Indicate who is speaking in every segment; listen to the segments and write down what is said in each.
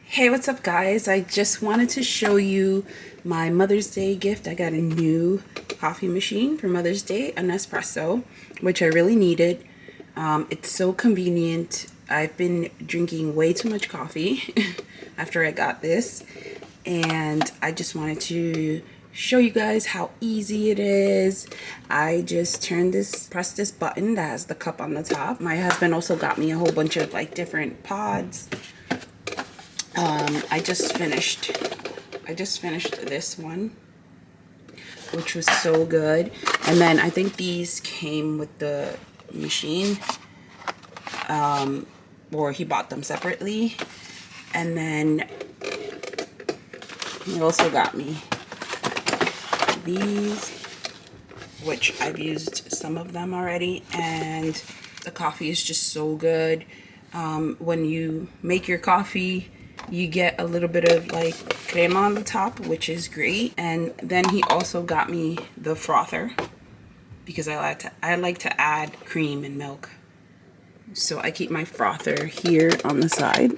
Speaker 1: Hey, what's up guys? I just wanted to show you my Mother's Day gift. I got a new coffee machine for Mother's Day, an espresso, which I really needed. It's so convenient. I've been drinking way too much coffee after I got this, and I just wanted to show you guys how easy it is. I just press this button that has the cup on the top. My husband also got me a whole bunch of like different pods. I just finished this one, which was so good. And then I think these came with the machine, or he bought them separately. And then he also got me these, which I've used some of them already, and the coffee is just so good. When you make your coffee, you get a little bit of like crema on the top, which is great. And then he also got me the frother because I like to add cream and milk. So I keep my frother here on the side,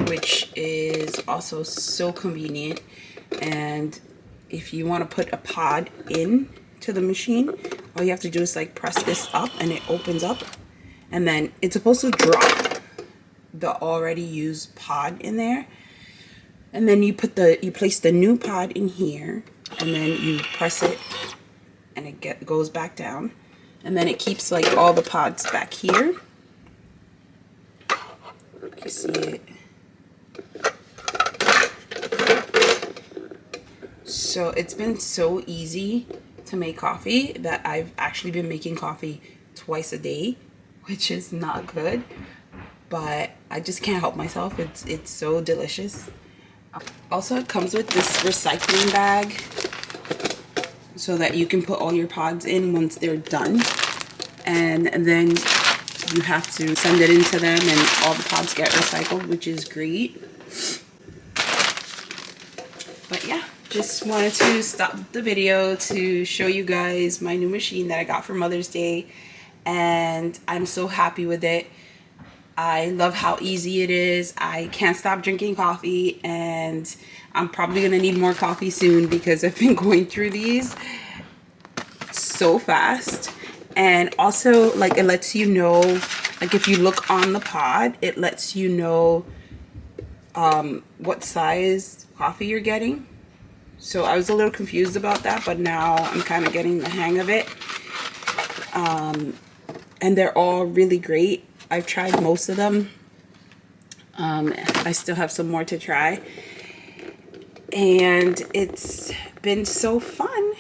Speaker 1: which is also so convenient. And if you want to put a pod in to the machine, all you have to do is like press this up and it opens up, and then it's supposed to drop the already used pod in there, and then you place the new pod in here, and then you press it and it goes back down, and then it keeps like all the pods back here. You see it? So it's been so easy to make coffee that I've actually been making coffee twice a day, which is not good, but I just can't help myself. It's so delicious. Also, it comes with this recycling bag so that you can put all your pods in once they're done, and then you have to send it into them and all the pods get recycled, which is great. But yeah, just wanted to stop the video to show you guys my new machine that I got for Mother's Day, and I'm so happy with it. I love how easy it is. I can't stop drinking coffee, and I'm probably gonna need more coffee soon because I've been going through these so fast. And also, like, it lets you know, like if you look on the pod, it lets you know what size coffee you're getting. So I was a little confused about that, but now I'm kind of getting the hang of it. And they're all really great. I've tried most of them. I still have some more to try. And it's been so fun.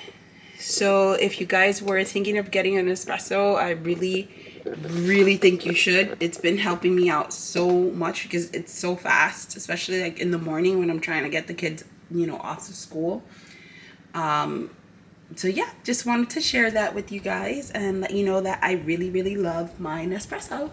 Speaker 1: So if you guys were thinking of getting an espresso, I really think you should. It's been helping me out so much because it's so fast, especially like in the morning when I'm trying to get the kids, you know, off to school. So yeah, just wanted to share that with you guys and let you know that I really love my Nespresso.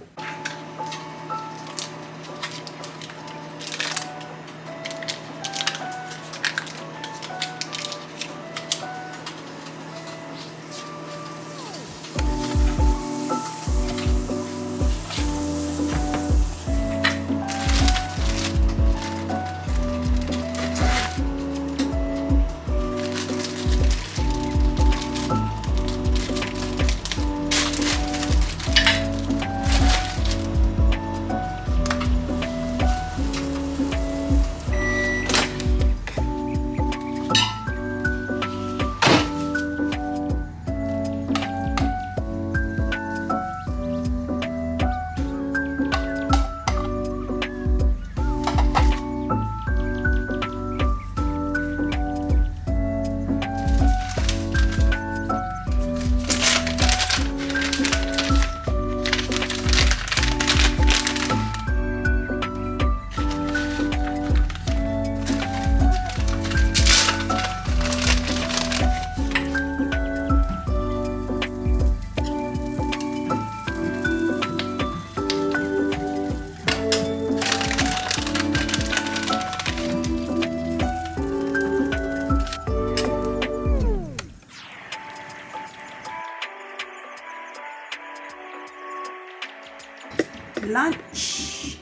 Speaker 1: Lunch.